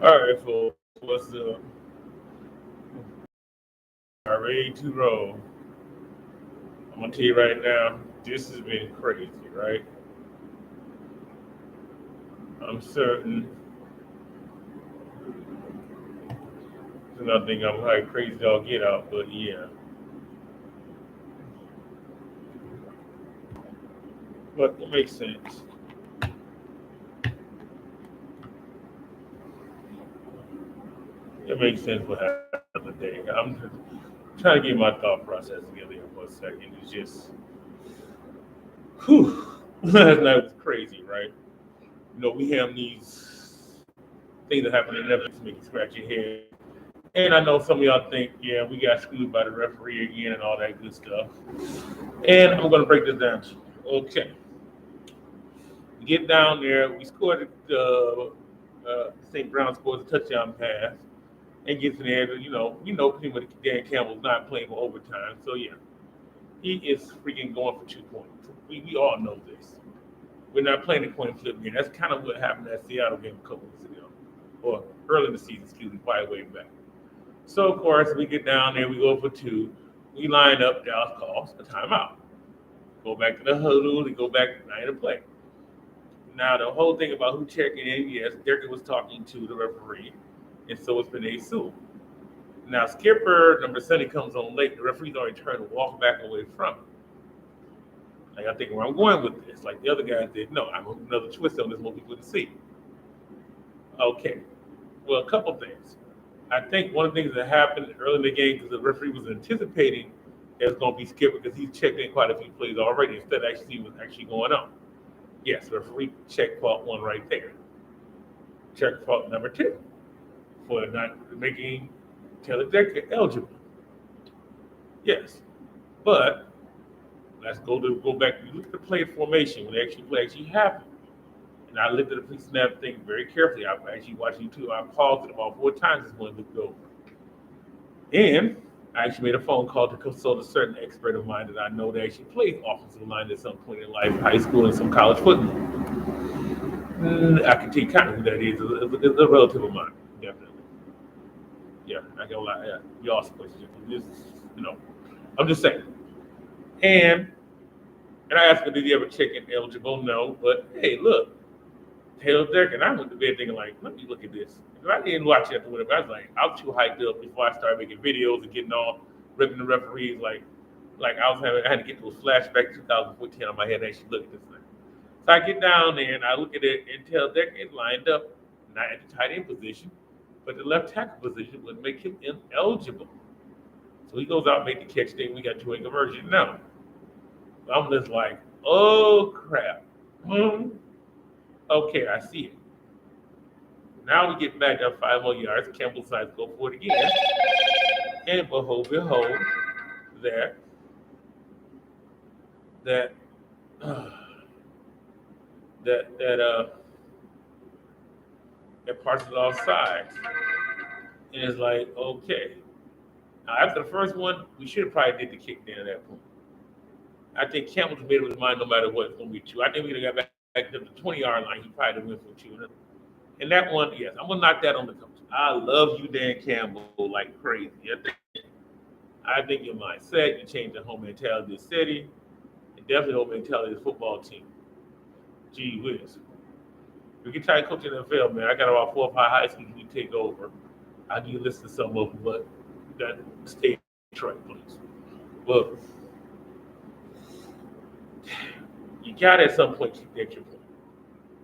All right, folks, what's up? Are ready to roll? I'm gonna tell you right now, this has been crazy, right? I'm certain it's nothing I'm like crazy dog get out, but yeah, but it makes sense. It makes sense what happened today. I'm just trying to get my thought process together here for a second. It's just, whew, last night was crazy, right? We have these things that happen in Netflix make you scratch your head. And I know some of y'all think, yeah, we got screwed by the referee again and all that good stuff. And I'm going to break this down to you. Okay. We get down there. We scored St. Brown scores a touchdown pass and gets in there. Pretty much Dan Campbell's not playing for overtime. So, yeah, he is freaking going for 2 points. We all know this. We're not playing the coin flip game. That's kind of what happened at Seattle game a couple weeks ago. Or early in the season, excuse me, probably way back. So, of course, we get down there, we go for two. We line up, Dallas calls a timeout. Go back to the huddle, and go back line to play. Now, the whole thing about who checking in, yes, Derek was talking to the referee, and so was Panay Sewell. Now, Skipper, number 70, comes on late. The referee's already turned to walk back away from him. Like, I think where I'm going with this, like the other guys did, no, I'm another twist on this, what we wouldn't see. Okay, well, a couple things. I think one of the things that happened early in the game because the referee was anticipating it was going to be Skipper because he's checked in quite a few plays already instead of actually what's actually going on. Yes, referee check fault one right there. Check fault number two for not making Taylor Decker eligible. Yes, but let's go back. You look at the play formation when the actually play actually happened. And I looked at the pre snap thing very carefully. I actually watched YouTube. I paused it about 4 times this morning to look over. And I actually made a phone call to consult a certain expert of mine that I know that actually played offensive line at some point in life, high school and some college football. I can tell you kind of who that is. It's a relative of mine, definitely. Yeah, I got a lot. Yeah, you asked questions. This, you know, I'm just saying. And and I asked him, did he ever check in eligible? No, but hey, look, Taylor Deck, and I went to bed thinking like, let me look at this. And I didn't watch it after whatever. I was too hyped up before I started making videos and getting all ripping the referees like I had to get those flashbacks 2014 on my head and actually look at this thing. So I get down there and I look at it and tell Deck it lined up not at the tight end position, but the left tackle position would make him ineligible. So he goes out and make the catch thing. We got to a conversion. No. I'm just like, oh crap. Hmm. Okay, I see it. Now we get back up 5 more yards. Campbell decides to go for it again. And behold, that that uh, that that parts it off sides. And it's like, okay. Now after the first one, we should have probably did the kick down at that point. I think Campbell's made up his mind no matter what, it's gonna be two. I think we would have got back to the 20-yard line. He probably went for two. And that one, yes, I'm gonna knock that on the coach. I love you, Dan Campbell, like crazy. I think your mindset, you change the whole mentality of the city, and definitely the whole mentality of the football team. Gee whiz. We can try to coach in the NFL, man. I got about 4 or 5 high schools we take over. I'll give you a list of some of them, but you got to stay Detroit, please. Look, you got to at some point keep the extra point.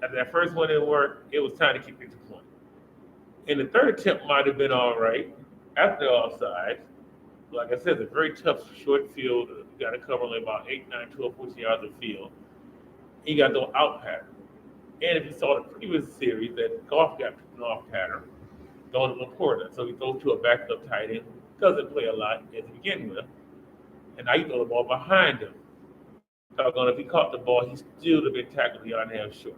After that first one didn't work, it was time to keep the extra point. And the third attempt might have been all right after the offside. Like I said, it's a very tough short field. You got to cover only about 8, 9, 12, 14 yards of field. You got no out pattern. And if you saw the previous series, that Goff got an off pattern going to Laporta. So he throws to a backup tight end who doesn't play a lot to begin with. And now you throw the ball behind him. Doggone, if he caught the ball, he still would have been tackled a yard and a half short.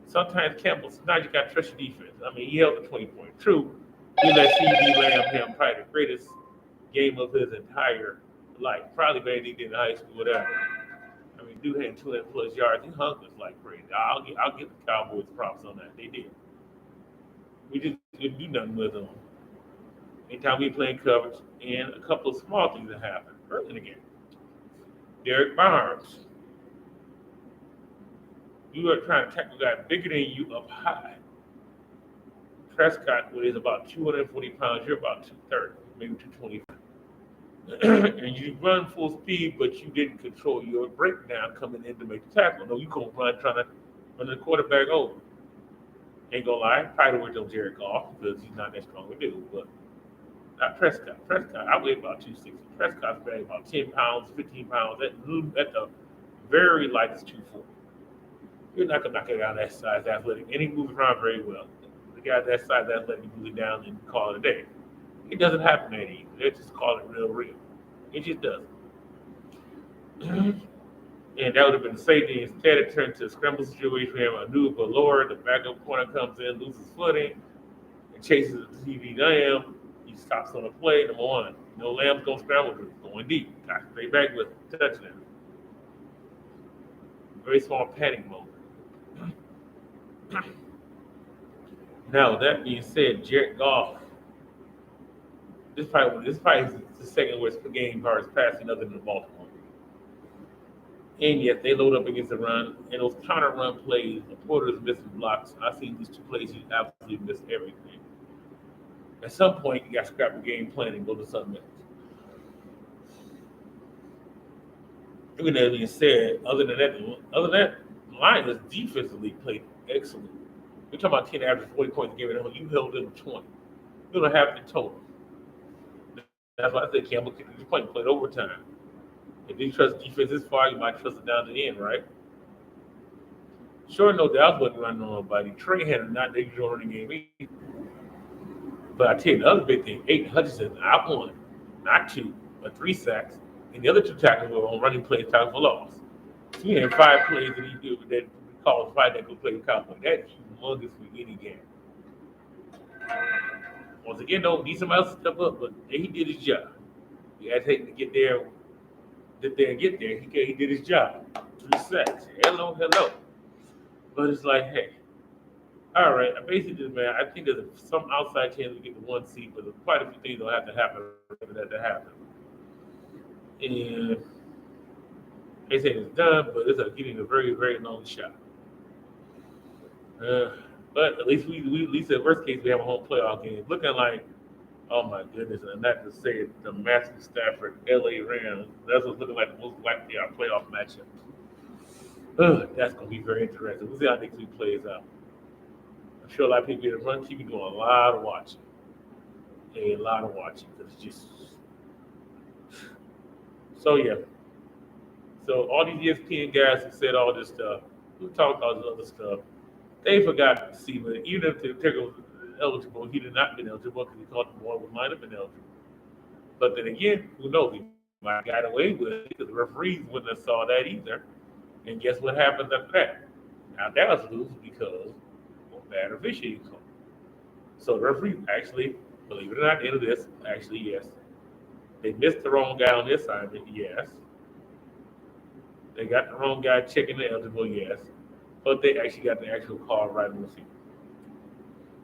Sometimes Campbell, sometimes you got to trust your defense. I mean, he held the 20-point. True, he let CD Lamb have probably the greatest game of his entire life. Probably better than he did in high school, whatever. I mean, dude had 200 plus yards. He hung us like crazy. I'll give the Cowboys props on that. They did. We just didn't do nothing with them. Anytime we playing coverage, and a couple of small things that happened early in the game. Derek Barnes, you are trying to tackle a guy bigger than you up high. Prescott weighs about 240 pounds. You're about 230, maybe 225. And you run full speed, but you didn't control your breakdown coming in to make the tackle. No, you go run trying to run the quarterback over. Ain't gonna lie, probably worked on Jared Goff because he's not that strong a dude, but not Prescott. Prescott, I weigh about 260. Prescott's weighing about 10 pounds, 15 pounds. At the very lightest 240. You're not gonna knock it down that size athletic, and he moves around very well. The guy that size athletic can move it down and call it a day. It doesn't happen anymore. They just call it real. It just doesn't. And that would have been safety. Instead, it turned to a scramble situation. We have a new Valor. The backup corner comes in, loses footing, and chases the TV Lamb. He stops on the play. Number one, Lamb's going to scramble, going deep. Got to stay back with touchdown. Very small panic moment. Now, that being said, Jared Goff, this probably is the second worst game as passing other than Baltimore. And yet they load up against the run, and those counter run plays, the Porter's missing blocks. I see these two plays, he absolutely missed everything. At some point, you got to scrap the game plan and go to something else. Even that being said, other than that, the Lions defensively played excellent. We're talking about 10 average 40 points a game, and you held them 20. You don't have the total. That's why I say Campbell played overtime. If you trust defense this far, you might trust it down to the end, right? Sure, no doubt wasn't running on nobody. Trey had not the usual running game either. But I tell you, the other big thing, Aiden Hutchinson, I won, not two, but 3 sacks. And the other 2 tackles were on running plays, tackles for loss. So he had 5 plays that he did that we call 5 that could play the Cowboy. That's humongous for any game. Once again, don't need somebody else to step up, but he did his job. He had to get there and get there. He did his job. 3 sacks. Hello. But it's like, hey, all right. I basically, man, I think there's some outside chance we get the 1 seed, but there's quite a few things that'll have to happen for that to happen. And they say it's done, but it's getting a very, very long shot. But at least we at least in worst case we have a home playoff game. Looking like, oh my goodness, and not to say it, the Matthew Stafford LA Rams. That's what's looking like the most likely our playoff matchup. That's gonna be very interesting. We'll see how next week plays out. I'm sure a lot of people in the run TV doing a lot of watching. Because it's just so yeah. So all these ESPN guys who said all this stuff, who talked all this other stuff, they forgot to see that even if the Taker was eligible, he did not been eligible because he thought the boy might have been eligible. But then again, who knows? He might have got away with it because the referees wouldn't have saw that either. And guess what happens after that? Now Dallas loses because of bad officiating call. So the referees actually, believe it or not, at the end of this, actually yes, they missed the wrong guy on the assignment. Yes, they got the wrong guy checking the eligible. Yes, but they actually got the actual call right on the field.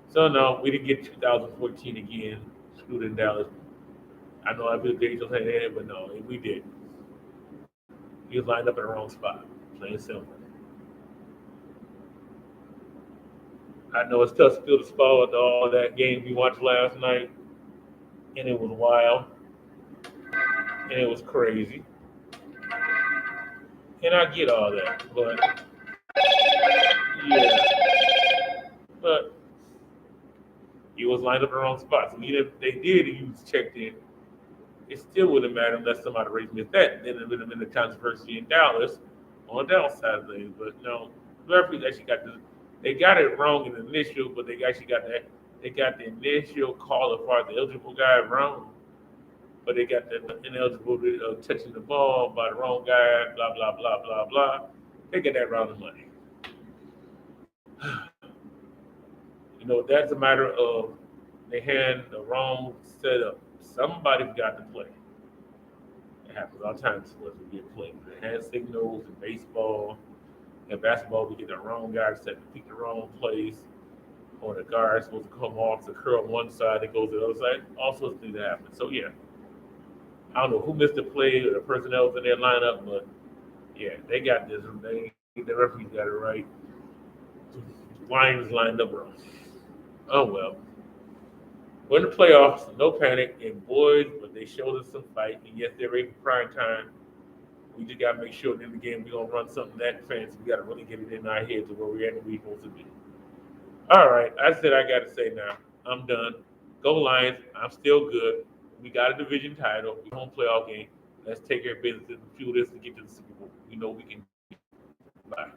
So no, we didn't get 2014 again. Screwed in Dallas. I know I feel dangerous saying that, but no, we did. He was lined up in the wrong spot. Plain simple. I know it's tough still to spoil all that game we watched last night, and it was wild, and it was crazy, and I get all that, but yeah, but he was lined up in the wrong spot. So even if they did, he was checked in. It still wouldn't matter unless somebody raised me at that. Then it would have been the controversy in Dallas on the downside of things. But no, the referees actually they got it wrong in the initial, but they actually got the initial call as far as the eligible guy wrong, but they got the ineligible touching the ball by the wrong guy, blah blah blah blah blah. They get that round of money. That's a matter of they had the wrong setup. Somebody's got to play. It happens all the time to us. We get played. The hand signals in baseball and basketball, we get the wrong guy set to pick the wrong place, or the guard is supposed to come off to curl on one side and goes to the other side. All sorts of things that happen. So yeah, I don't know who missed the play or the personnel was in their lineup, but yeah, they got this. The referees got it right. Lions lined up wrong. Oh well. We're in the playoffs, no panic, and boys, but they showed us some fight. And yes, they're ready for prime time. We just gotta make sure at the end of the game we're gonna run something that fancy. We gotta really get it in our head to where we're at and we're supposed to be. All right, I said I gotta say now. I'm done. Go Lions. I'm still good. We got a division title. We home playoff game. Let's take care of business and fuel this to get to the Super Bowl. We know we can. Bye.